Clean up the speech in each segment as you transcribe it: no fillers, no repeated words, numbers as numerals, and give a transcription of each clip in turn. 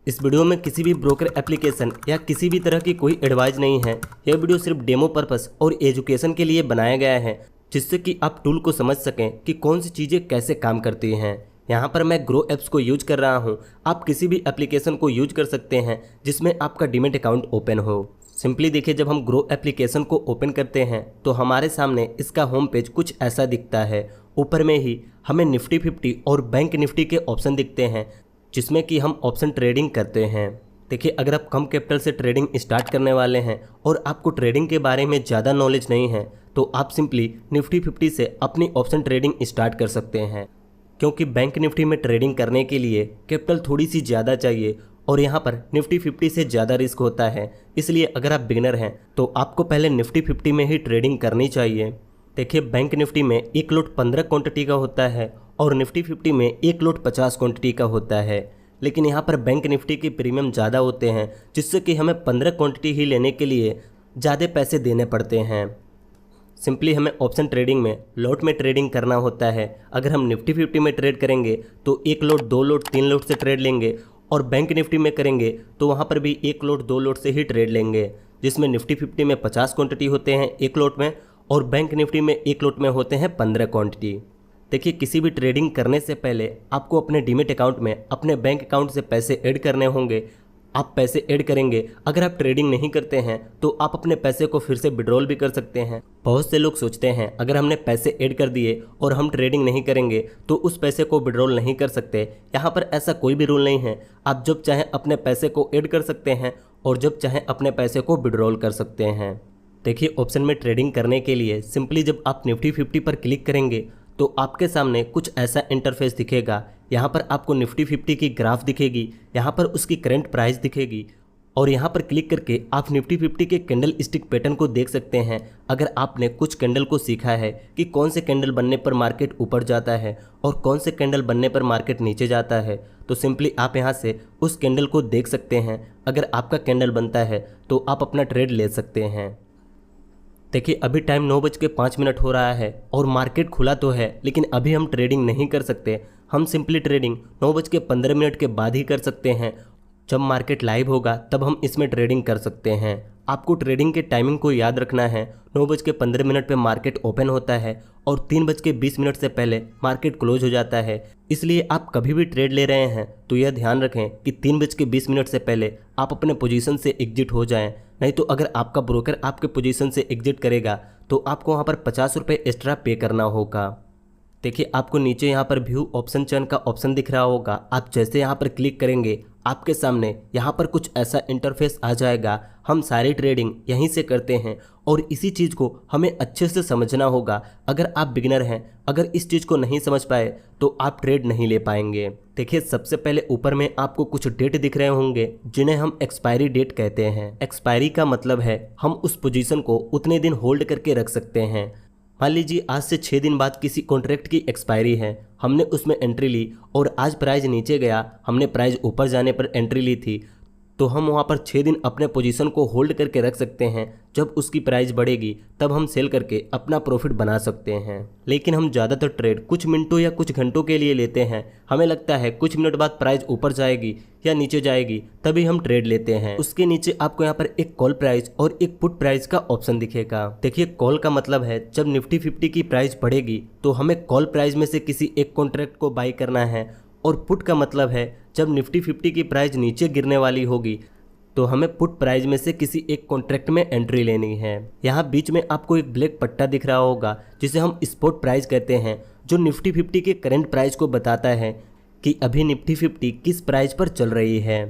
इस वीडियो में किसी भी ब्रोकर एप्लीकेशन या किसी भी तरह की कोई एडवाइस नहीं है। यह वीडियो सिर्फ डेमो पर्पस और एजुकेशन के लिए बनाया गया है, जिससे कि आप टूल को समझ सकें कि कौन सी चीज़ें कैसे काम करती हैं। यहाँ पर मैं ग्रो एप्स को यूज कर रहा हूँ। आप किसी भी एप्लीकेशन को यूज कर सकते हैं जिसमें आपका डीमैट अकाउंट ओपन हो। सिंपली देखिए, जब हम ग्रो एप्लीकेशन को ओपन करते हैं तो हमारे सामने इसका होम पेज कुछ ऐसा दिखता है। ऊपर में ही हमें निफ्टी 50 और बैंक निफ्टी के ऑप्शन दिखते हैं, जिसमें कि हम ऑप्शन ट्रेडिंग करते हैं। देखिए, अगर आप कम कैपिटल से ट्रेडिंग स्टार्ट करने वाले हैं और आपको ट्रेडिंग के बारे में ज़्यादा नॉलेज नहीं है, तो आप सिंपली निफ्टी 50 से अपनी ऑप्शन ट्रेडिंग स्टार्ट कर सकते हैं, क्योंकि बैंक निफ्टी में ट्रेडिंग करने के लिए कैपिटल थोड़ी सी ज़्यादा चाहिए और यहाँ पर निफ्टी 50 से ज़्यादा रिस्क होता है। इसलिए अगर आप बिगिनर हैं तो आपको पहले निफ्टी 50 में ही ट्रेडिंग करनी चाहिए। देखिए, बैंक निफ्टी में एक लोट 15 क्वांटिटी का होता है और निफ्टी 50 में एक लोट 50 क्वांटिटी का होता है। लेकिन यहाँ पर बैंक निफ्टी के प्रीमियम ज़्यादा होते हैं, जिससे कि हमें 15 क्वांटिटी ही लेने के लिए ज़्यादा पैसे देने पड़ते हैं। सिंपली हमें ऑप्शन ट्रेडिंग में लॉट में ट्रेडिंग करना होता है। अगर हम निफ्टी 50 में ट्रेड करेंगे तो एक लोट, दो लोट, तीन लोट से ट्रेड लेंगे, और बैंक निफ्टी में करेंगे तो वहाँ पर भी एक लोट, दो लोट से ही ट्रेड लेंगे, जिसमें निफ्टी 50 में 50 क्वांटिटी होते हैं एक लोट में और बैंक निफ्टी में एक लोट में होते हैं 15 क्वांटिटी। देखिए, किसी भी ट्रेडिंग करने से पहले आपको अपने डीमैट अकाउंट में अपने बैंक अकाउंट से पैसे ऐड करने होंगे। आप पैसे ऐड करेंगे। अगर आप ट्रेडिंग नहीं करते हैं तो आप अपने पैसे को फिर से विड्रॉल भी कर सकते हैं। बहुत से लोग सोचते हैं अगर हमने पैसे ऐड कर दिए और हम ट्रेडिंग नहीं करेंगे तो उस पैसे को विड्रॉल नहीं कर सकते। यहाँ पर ऐसा कोई भी रूल नहीं है। आप जब चाहें अपने पैसे को ऐड कर सकते हैं और जब चाहें अपने पैसे को विड्रॉल कर सकते हैं। देखिए, ऑप्शन में ट्रेडिंग करने के लिए सिंपली जब आप निफ्टी 50 पर क्लिक करेंगे तो आपके सामने कुछ ऐसा इंटरफेस दिखेगा। यहाँ पर आपको निफ्टी 50 की ग्राफ दिखेगी, यहाँ पर उसकी करंट प्राइस दिखेगी और यहाँ पर क्लिक करके आप निफ्टी 50 के कैंडल स्टिक पैटर्न को देख सकते हैं। अगर आपने कुछ कैंडल को सीखा है कि कौन से कैंडल बनने पर मार्केट ऊपर जाता है और कौन से कैंडल बनने पर मार्केट नीचे जाता है, तो सिंपली आप यहाँ से उस कैंडल को देख सकते हैं। अगर आपका कैंडल बनता है तो आप अपना ट्रेड ले सकते हैं। देखिए, अभी टाइम 9:05 हो रहा है और मार्केट खुला तो है, लेकिन अभी हम ट्रेडिंग नहीं कर सकते। हम सिंपली ट्रेडिंग 9:15 के बाद ही कर सकते हैं। जब मार्केट लाइव होगा तब हम इसमें ट्रेडिंग कर सकते हैं। आपको ट्रेडिंग के टाइमिंग को याद रखना है। 9:15 पे मार्केट ओपन होता है और 3:20 से पहले मार्केट क्लोज हो जाता है। इसलिए आप कभी भी ट्रेड ले रहे हैं तो यह ध्यान रखें कि 3:20 से पहले आप अपने पोजीशन से एग्जिट हो जाएं। नहीं तो अगर आपका ब्रोकर आपके पोजीशन से एग्जिट करेगा तो आपको वहाँ पर 50 रुपये एक्स्ट्रा पे करना होगा। देखिए, आपको नीचे यहाँ पर व्यू ऑप्शन चयन का ऑप्शन दिख रहा होगा। आप जैसे यहाँ पर क्लिक करेंगे आपके सामने यहाँ पर कुछ ऐसा इंटरफेस आ जाएगा। हम सारी ट्रेडिंग यहीं से करते हैं और इसी चीज़ को हमें अच्छे से समझना होगा। अगर आप बिगिनर हैं, अगर इस चीज़ को नहीं समझ पाए तो आप ट्रेड नहीं ले पाएंगे। देखिए, सबसे पहले ऊपर में आपको कुछ डेट दिख रहे होंगे जिन्हें हम एक्सपायरी डेट कहते हैं। एक्सपायरी का मतलब है हम उस पोजीशन को उतने दिन होल्ड करके रख सकते हैं। मान लीजिए आज से 6 दिन बाद किसी कॉन्ट्रैक्ट की एक्सपायरी है, हमने उसमें एंट्री ली और आज प्राइस नीचे गया, हमने प्राइस ऊपर जाने पर एंट्री ली थी, तो हम वहाँ पर 6 दिन अपने पोजीशन को होल्ड करके रख सकते हैं। जब उसकी प्राइस बढ़ेगी तब हम सेल करके अपना प्रॉफिट बना सकते हैं। लेकिन हम ज़्यादातर ट्रेड कुछ मिनटों या कुछ घंटों के लिए लेते हैं। हमें लगता है कुछ मिनट बाद प्राइस ऊपर जाएगी या नीचे जाएगी, तभी हम ट्रेड लेते हैं। उसके नीचे आपको यहाँ पर एक कॉल प्राइस और एक पुट प्राइस का ऑप्शन दिखेगा। देखिए, कॉल का मतलब है जब निफ्टी 50 की प्राइस बढ़ेगी तो हमें कॉल प्राइस में से किसी एक कॉन्ट्रैक्ट को बाई करना है, और पुट का मतलब है जब निफ्टी 50 की प्राइस नीचे गिरने वाली होगी तो हमें पुट प्राइस में से किसी एक कॉन्ट्रैक्ट में एंट्री लेनी है। यहाँ बीच में आपको एक ब्लैक पट्टा दिख रहा होगा जिसे हम स्पॉट प्राइस कहते हैं, जो निफ्टी 50 के करंट प्राइस को बताता है कि अभी निफ्टी 50 किस प्राइस पर चल रही है।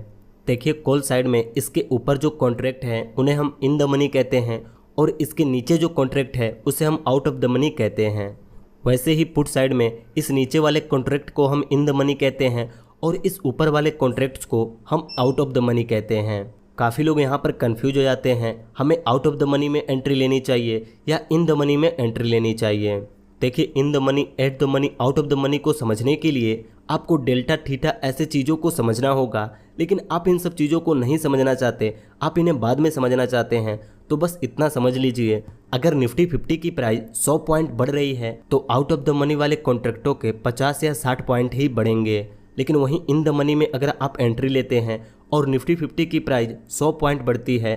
देखिए, कॉल साइड में इसके ऊपर जो कॉन्ट्रैक्ट हैं उन्हें हम इन द मनी कहते हैं और इसके नीचे जो कॉन्ट्रैक्ट है उसे हम आउट ऑफ द मनी कहते हैं। वैसे ही पुट साइड में इस नीचे वाले कॉन्ट्रैक्ट को हम इन द मनी कहते हैं और इस ऊपर वाले कॉन्ट्रैक्ट्स को हम आउट ऑफ द मनी कहते हैं। काफ़ी लोग यहाँ पर कंफ्यूज हो जाते हैं, हमें आउट ऑफ द मनी में एंट्री लेनी चाहिए या इन द मनी में एंट्री लेनी चाहिए। देखिए, in the money, at the money, out of the money को समझने के लिए आपको डेल्टा, थीटा ऐसे चीज़ों को समझना होगा। लेकिन आप इन सब चीज़ों को नहीं समझना चाहते, आप इन्हें बाद में समझना चाहते हैं, तो बस इतना समझ लीजिए, अगर निफ्टी 50 की प्राइस 100 पॉइंट बढ़ रही है तो आउट ऑफ द मनी वाले कॉन्ट्रैक्टों के 50 या 60 पॉइंट ही बढ़ेंगे। लेकिन वहीं इन द मनी में अगर आप एंट्री लेते हैं और निफ्टी 50 की प्राइस 100 पॉइंट बढ़ती है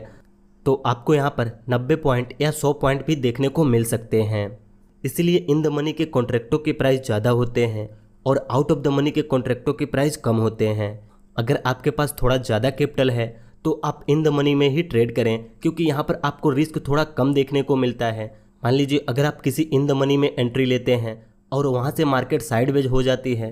तो आपको यहाँ पर 90 पॉइंट या 100 पॉइंट भी देखने को मिल सकते हैं। इसलिए इन द मनी के कॉन्ट्रैक्टों की प्राइस ज़्यादा होते हैं और आउट ऑफ द मनी के कॉन्ट्रैक्टों की प्राइस कम होते हैं। अगर आपके पास थोड़ा ज़्यादा कैपिटल है तो आप इन द मनी में ही ट्रेड करें, क्योंकि यहाँ पर आपको रिस्क थोड़ा कम देखने को मिलता है। मान लीजिए अगर आप किसी इन द मनी में एंट्री लेते हैं और वहाँ से मार्केट साइडवेज हो जाती है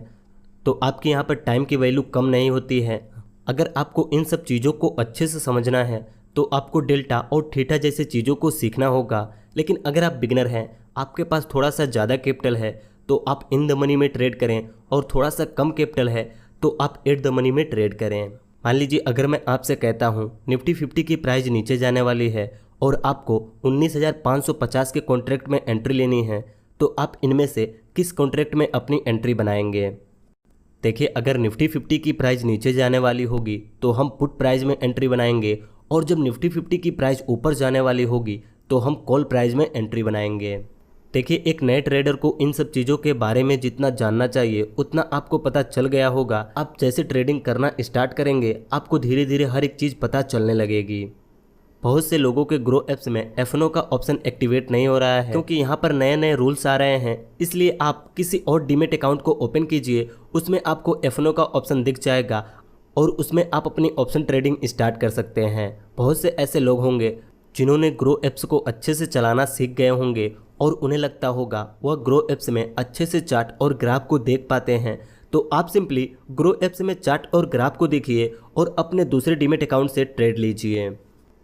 तो आपकी यहाँ पर टाइम की वैल्यू कम नहीं होती है। अगर आपको इन सब चीज़ों को अच्छे से समझना है तो आपको डेल्टा और थीटा जैसे चीज़ों को सीखना होगा। लेकिन अगर आप बिगनर हैं, आपके पास थोड़ा सा ज़्यादा कैपिटल है तो आप इन द मनी में ट्रेड करें और थोड़ा सा कम कैपिटल है तो आप एट द मनी में ट्रेड करें। मान लीजिए अगर मैं आपसे कहता हूँ निफ्टी 50 की प्राइस नीचे जाने वाली है और आपको 19,550 के कॉन्ट्रैक्ट में एंट्री लेनी है तो आप इनमें से किस कॉन्ट्रैक्ट में अपनी एंट्री बनाएंगे? देखिए, अगर निफ्टी 50 की प्राइस नीचे जाने वाली होगी तो हम पुट प्राइस में एंट्री बनाएंगे और जब निफ्टी 50 की प्राइस ऊपर जाने वाली होगी तो हम कॉल प्राइस में एंट्री बनाएंगे। देखिए, एक नए ट्रेडर को इन सब चीज़ों के बारे में जितना जानना चाहिए उतना आपको पता चल गया होगा। आप जैसे ट्रेडिंग करना स्टार्ट करेंगे आपको धीरे धीरे हर एक चीज़ पता चलने लगेगी। बहुत से लोगों के ग्रो एप्स में एफनो का ऑप्शन एक्टिवेट नहीं हो रहा है क्योंकि यहाँ पर नए नए रूल्स आ रहे हैं। इसलिए आप किसी और डीमेट अकाउंट को ओपन कीजिए, उसमें आपको एफनो का ऑप्शन दिख जाएगा और उसमें आप अपनी ऑप्शन ट्रेडिंग स्टार्ट कर सकते हैं। बहुत से ऐसे लोग होंगे जिन्होंने ग्रो एप्स को अच्छे से चलाना सीख गए होंगे और उन्हें लगता होगा वह ग्रो एप्स में अच्छे से चार्ट और ग्राफ को देख पाते हैं। तो आप सिंपली ग्रो एप्स में चार्ट और ग्राफ को देखिए और अपने दूसरे डीमेट अकाउंट से ट्रेड लीजिए।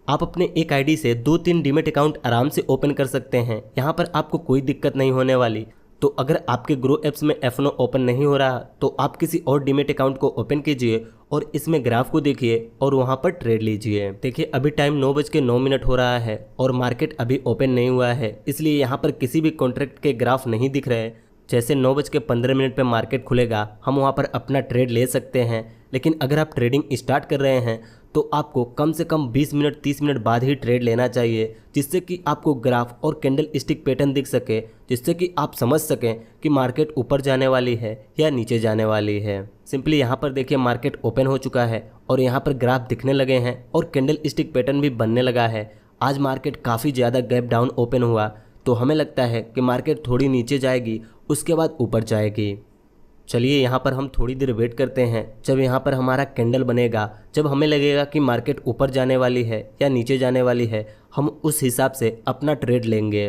आप अपने एक आईडी से 2-3 डीमेट अकाउंट आराम से ओपन कर सकते हैं, यहाँ पर आपको कोई दिक्कत नहीं होने वाली। तो अगर आपके ग्रो एप्स में एफनो ओपन नहीं हो रहा तो आप किसी और डीमेट अकाउंट को ओपन कीजिए और इसमें ग्राफ को देखिए और वहाँ पर ट्रेड लीजिए। देखिए, अभी टाइम 9:09 हो रहा है और मार्केट अभी ओपन नहीं हुआ है, इसलिए यहाँ पर किसी भी कॉन्ट्रैक्ट के ग्राफ नहीं दिख रहे। जैसे 9:15 पे मार्केट खुलेगा हम वहाँ पर अपना ट्रेड ले सकते हैं। लेकिन अगर आप ट्रेडिंग स्टार्ट कर रहे हैं तो आपको कम से कम 20 मिनट 30 मिनट बाद ही ट्रेड लेना चाहिए, जिससे कि आपको ग्राफ और कैंडल स्टिक पैटर्न दिख सके, जिससे कि आप समझ सकें कि मार्केट ऊपर जाने वाली है या नीचे जाने वाली है। सिंपली यहाँ पर देखिए मार्केट ओपन हो चुका है और यहाँ पर ग्राफ दिखने लगे हैं और कैंडल स्टिक पैटर्न भी बनने लगा है। आज मार्केट काफ़ी ज़्यादा गैप डाउन ओपन हुआ तो हमें लगता है कि मार्केट थोड़ी नीचे जाएगी, उसके बाद ऊपर जाएगी। चलिए यहाँ पर हम थोड़ी देर वेट करते हैं। जब यहाँ पर हमारा कैंडल बनेगा, जब हमें लगेगा कि मार्केट ऊपर जाने वाली है या नीचे जाने वाली है, हम उस हिसाब से अपना ट्रेड लेंगे।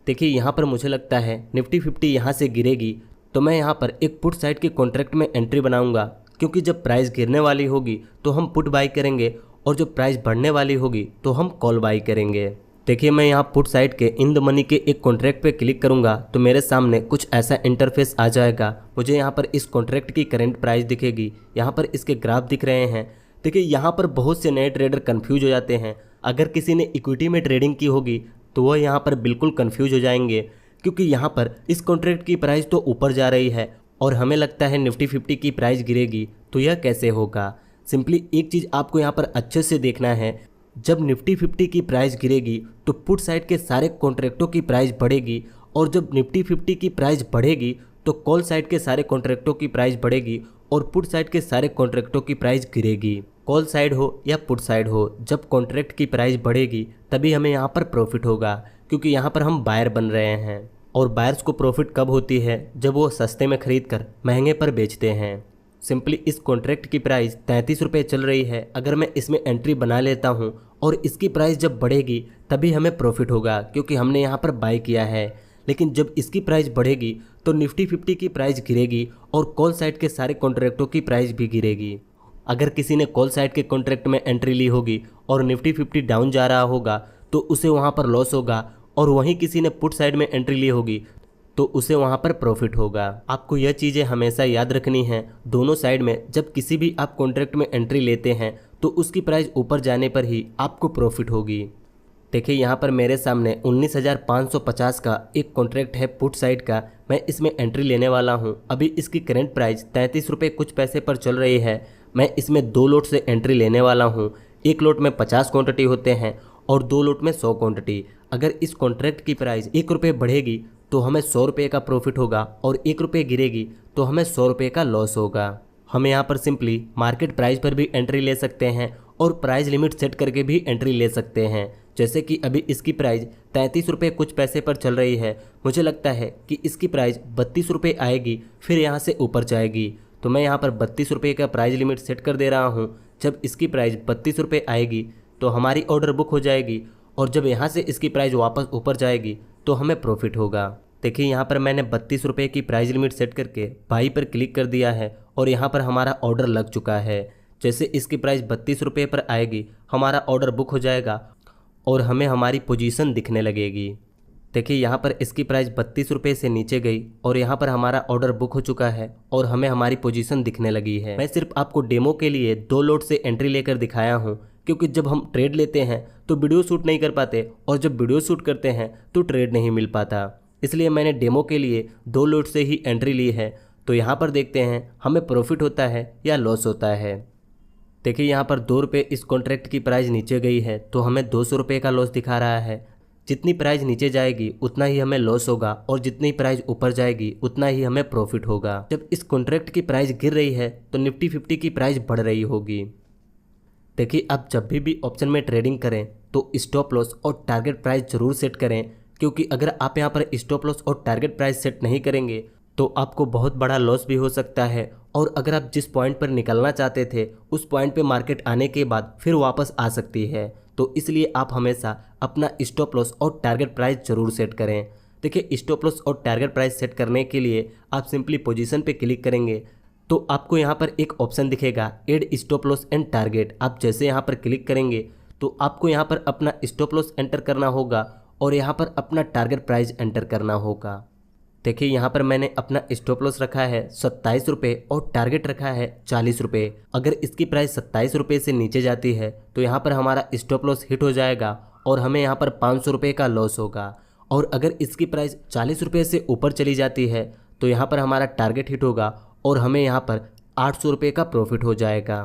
देखिए, यहाँ पर मुझे लगता है निफ्टी 50 यहाँ से गिरेगी तो मैं यहाँ पर एक पुट साइड के कॉन्ट्रैक्ट में एंट्री बनाऊंगा, क्योंकि जब प्राइस गिरने वाली होगी तो हम पुट बाई करेंगे और जब प्राइस बढ़ने वाली होगी तो हम कॉल बाई करेंगे। देखिए, मैं यहाँ पुट साइड के इन द मनी के एक कॉन्ट्रैक्ट पे क्लिक करूंगा तो मेरे सामने कुछ ऐसा इंटरफेस आ जाएगा। मुझे यहाँ पर इस कॉन्ट्रैक्ट की करंट प्राइस दिखेगी, यहाँ पर इसके ग्राफ दिख रहे हैं। देखिए, यहाँ पर बहुत से नए ट्रेडर कंफ्यूज हो जाते हैं। अगर किसी ने इक्विटी में ट्रेडिंग की होगी तो वह यहाँ पर बिल्कुल कंफ्यूज हो जाएंगे, क्योंकि यहाँ पर इस कॉन्ट्रैक्ट की प्राइस तो ऊपर जा रही है और हमें लगता है निफ्टी 50 की प्राइस गिरेगी, तो यह कैसे होगा। सिंपली एक चीज़ आपको यहाँ पर अच्छे से देखना है, जब निफ्टी 50 की प्राइस गिरेगी तो पुट साइड के सारे कॉन्ट्रैक्टों की प्राइस बढ़ेगी और जब निफ्टी 50 की प्राइस बढ़ेगी तो कॉल साइड के सारे कॉन्ट्रैक्टों की प्राइस बढ़ेगी और पुट साइड के सारे कॉन्ट्रैक्टों की प्राइस गिरेगी। कॉल साइड हो या पुट साइड हो, जब कॉन्ट्रैक्ट की प्राइस बढ़ेगी तभी हमें यहाँ पर प्रॉफिट होगा, क्योंकि यहाँ पर हम बायर बन रहे हैं। और बायर्स को प्रॉफिट कब होती है? जब वो सस्ते में खरीद कर महंगे पर बेचते हैं। सिंपली इस कॉन्ट्रैक्ट की प्राइस 33 रुपये चल रही है। अगर मैं इसमें एंट्री बना लेता हूँ और इसकी प्राइस जब बढ़ेगी तभी हमें प्रॉफिट होगा, क्योंकि हमने यहाँ पर बाई किया है। लेकिन जब इसकी प्राइस बढ़ेगी तो निफ्टी 50 की प्राइस गिरेगी और कॉल साइड के सारे कॉन्ट्रैक्टों की प्राइस भी गिरेगी। अगर किसी ने कॉल साइड के कॉन्ट्रैक्ट में एंट्री ली होगी और निफ्टी 50 डाउन जा रहा होगा तो उसे वहाँ पर लॉस होगा, और वहीं किसी ने पुट साइड में एंट्री ली होगी तो उसे वहाँ पर प्रॉफिट होगा। आपको यह चीज़ें हमेशा याद रखनी है। दोनों साइड में जब किसी भी आप कॉन्ट्रैक्ट में एंट्री लेते हैं तो उसकी प्राइस ऊपर जाने पर ही आपको प्रॉफिट होगी। देखिए, यहाँ पर मेरे सामने 19,550 का एक कॉन्ट्रैक्ट है पुट साइड का। मैं इसमें एंट्री लेने वाला हूँ। अभी इसकी करंट प्राइस 33 रुपये कुछ पैसे पर चल रही है। मैं इसमें 2 लोट से एंट्री लेने वाला हूँ। एक लोट में 50 क्वांटिटी होते हैं और 2 लोट में 100 क्वांटिटी। अगर इस कॉन्ट्रैक्ट की प्राइस 1 रुपये बढ़ेगी तो हमें 100 रुपये का प्रॉफिट होगा और 1 रुपये गिरेगी तो हमें 100 रुपये का लॉस होगा। हम यहाँ पर सिंपली मार्केट प्राइस पर भी एंट्री ले सकते हैं और प्राइस लिमिट सेट करके भी एंट्री ले सकते हैं। जैसे कि अभी इसकी प्राइस 33 रुपये कुछ पैसे पर चल रही है। मुझे लगता है कि इसकी प्राइस 32 रुपये आएगी, फिर यहाँ से ऊपर जाएगी। तो मैं यहाँ पर 32 रुपये का प्राइस लिमिट सेट कर दे रहा हूँ। जब इसकी प्राइस 32 रुपये आएगी तो हमारी ऑर्डर बुक हो जाएगी और जब यहाँ से इसकी प्राइस वापस ऊपर जाएगी तो हमें प्रॉफिट होगा। देखिए यहाँ पर मैंने 32 रुपये की प्राइस लिमिट सेट करके बाई पर क्लिक कर दिया है और यहाँ पर हमारा ऑर्डर लग चुका है। जैसे इसकी प्राइस 32 रुपये पर आएगी हमारा ऑर्डर बुक हो जाएगा और हमें हमारी पोजीशन दिखने लगेगी। देखिए यहाँ पर इसकी प्राइस 32 रुपये से नीचे गई और यहाँ पर हमारा ऑर्डर बुक हो चुका है और हमें हमारी पोजीशन दिखने लगी है। मैं सिर्फ आपको डेमो के लिए 2 लोट से एंट्री लेकर दिखाया हूँ, क्योंकि जब हम ट्रेड लेते हैं तो वीडियो शूट नहीं कर पाते और जब वीडियो शूट करते हैं तो ट्रेड नहीं मिल पाता। इसलिए मैंने डेमो के लिए 2 लोट से ही एंट्री ली है। तो यहाँ पर देखते हैं हमें प्रॉफिट होता है या लॉस होता है। देखिए यहाँ पर 2 रुपये इस कॉन्ट्रैक्ट की प्राइस नीचे गई है तो हमें 200 रुपये का लॉस दिखा रहा है। जितनी प्राइस नीचे जाएगी उतना ही हमें लॉस होगा और जितनी प्राइस ऊपर जाएगी उतना ही हमें प्रॉफिट होगा। जब इस कॉन्ट्रैक्ट की प्राइस गिर रही है तो निफ्टी 50 की प्राइस बढ़ रही होगी। देखिए आप जब भी ऑप्शन में ट्रेडिंग करें तो स्टॉप लॉस और टारगेट प्राइस जरूर सेट करें, क्योंकि अगर आप यहाँ पर स्टॉप लॉस और टारगेट प्राइस सेट नहीं करेंगे तो आपको बहुत बड़ा लॉस भी हो सकता है और अगर आप जिस पॉइंट पर निकलना चाहते थे उस पॉइंट पे मार्केट आने के बाद फिर वापस आ सकती है। तो इसलिए आप हमेशा अपना स्टॉप लॉस और टारगेट प्राइस जरूर सेट करें। देखिए स्टॉप लॉस और टारगेट प्राइस सेट करने के लिए आप सिंपली पोजीशन पे क्लिक करेंगे तो आपको यहाँ पर एक ऑप्शन दिखेगा add stop loss and target. आप जैसे यहाँ पर क्लिक करेंगे तो आपको यहाँ पर अपना स्टॉप लॉस एंटर करना होगा और यहाँ पर अपना टारगेट प्राइस एंटर करना होगा। देखिए यहाँ पर मैंने अपना स्टॉप लॉस रखा है 27 रुपये और टारगेट रखा है 40 रुपये। अगर इसकी प्राइस 27 रुपये से नीचे जाती है तो यहाँ पर हमारा स्टॉप लॉस हिट हो जाएगा और हमें यहाँ पर 500 रुपये का लॉस होगा। और अगर इसकी प्राइस 40 रुपये से ऊपर चली जाती है तो यहाँ पर हमारा टारगेट हिट होगा और हमें यहाँ पर 800 रुपये का प्रॉफिट हो जाएगा।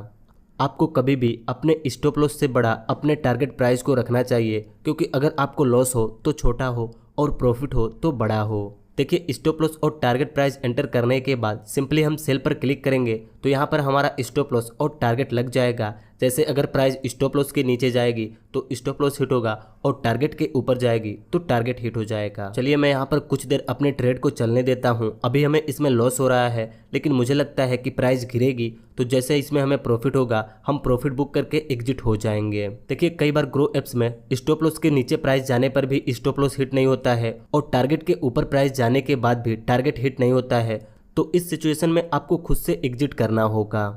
आपको कभी भी अपने स्टॉप लॉस से बड़ा अपने टारगेट प्राइस को रखना चाहिए, क्योंकि अगर आपको लॉस हो तो छोटा हो और प्रॉफिट हो तो बड़ा हो। देखिए स्टॉप लॉस और टारगेट प्राइस एंटर करने के बाद सिंपली हम सेल पर क्लिक करेंगे तो यहाँ पर हमारा स्टॉप लॉस और टारगेट लग जाएगा। जैसे अगर प्राइस स्टॉप लॉस के नीचे जाएगी तो स्टॉप लॉस हिट होगा और टारगेट के ऊपर जाएगी तो टारगेट हिट हो जाएगा। चलिए मैं यहाँ पर कुछ देर अपने ट्रेड को चलने देता हूँ। अभी हमें इसमें लॉस हो रहा है, लेकिन मुझे लगता है कि प्राइस गिरेगी तो जैसे इसमें हमें प्रॉफिट होगा हम प्रॉफिट बुक करके एग्जिट हो जाएंगे। देखिए कई बार ग्रो एप्स में स्टॉप लॉस के नीचे प्राइस जाने पर भी स्टॉप लॉस हिट नहीं होता है और टारगेट के ऊपर प्राइस जाने के बाद भी टारगेट हिट नहीं होता है। तो इस सिचुएशन में आपको खुद से एग्जिट करना होगा।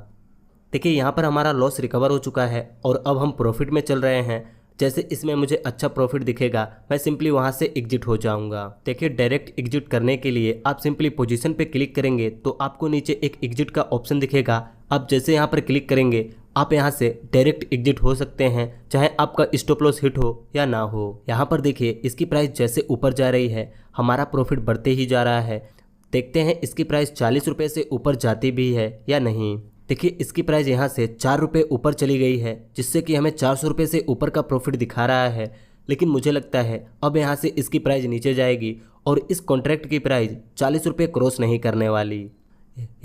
देखिए यहाँ पर हमारा लॉस रिकवर हो चुका है और अब हम प्रॉफिट में चल रहे हैं। जैसे इसमें मुझे अच्छा प्रॉफिट दिखेगा मैं सिंपली वहाँ से एग्जिट हो जाऊँगा। देखिए डायरेक्ट एग्जिट करने के लिए आप सिंपली पोजीशन पे क्लिक करेंगे तो आपको नीचे एक एग्जिट का ऑप्शन दिखेगा। आप जैसे यहाँ पर क्लिक करेंगे आप यहाँ से डायरेक्ट एग्जिट हो सकते हैं, चाहे आपका स्टॉप लॉस हिट हो या ना हो। यहाँ पर देखिए इसकी प्राइस जैसे ऊपर जा रही है हमारा प्रॉफिट बढ़ते ही जा रहा है। देखते हैं इसकी प्राइस 40 रुपये से ऊपर जाती भी है या नहीं। देखिए इसकी प्राइस यहाँ से 4 रुपये ऊपर चली गई है, जिससे कि हमें 400 रुपये से ऊपर का प्रॉफिट दिखा रहा है। लेकिन मुझे लगता है अब यहाँ से इसकी प्राइस नीचे जाएगी और इस कॉन्ट्रैक्ट की प्राइस 40 रुपये क्रॉस नहीं करने वाली।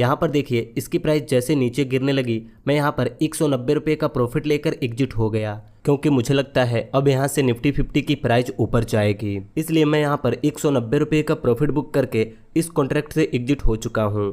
यहाँ पर देखिए इसकी प्राइस जैसे नीचे गिरने लगी मैं यहाँ पर 190 रुपये का प्रॉफिट लेकर एग्जिट हो गया, क्योंकि मुझे लगता है अब यहाँ से निफ्टी 50 की प्राइस ऊपर जाएगी। इसलिए मैं यहाँ पर 190 रुपये का प्रॉफिट बुक करके इस कॉन्ट्रैक्ट से एग्जिट हो चुका हूँ।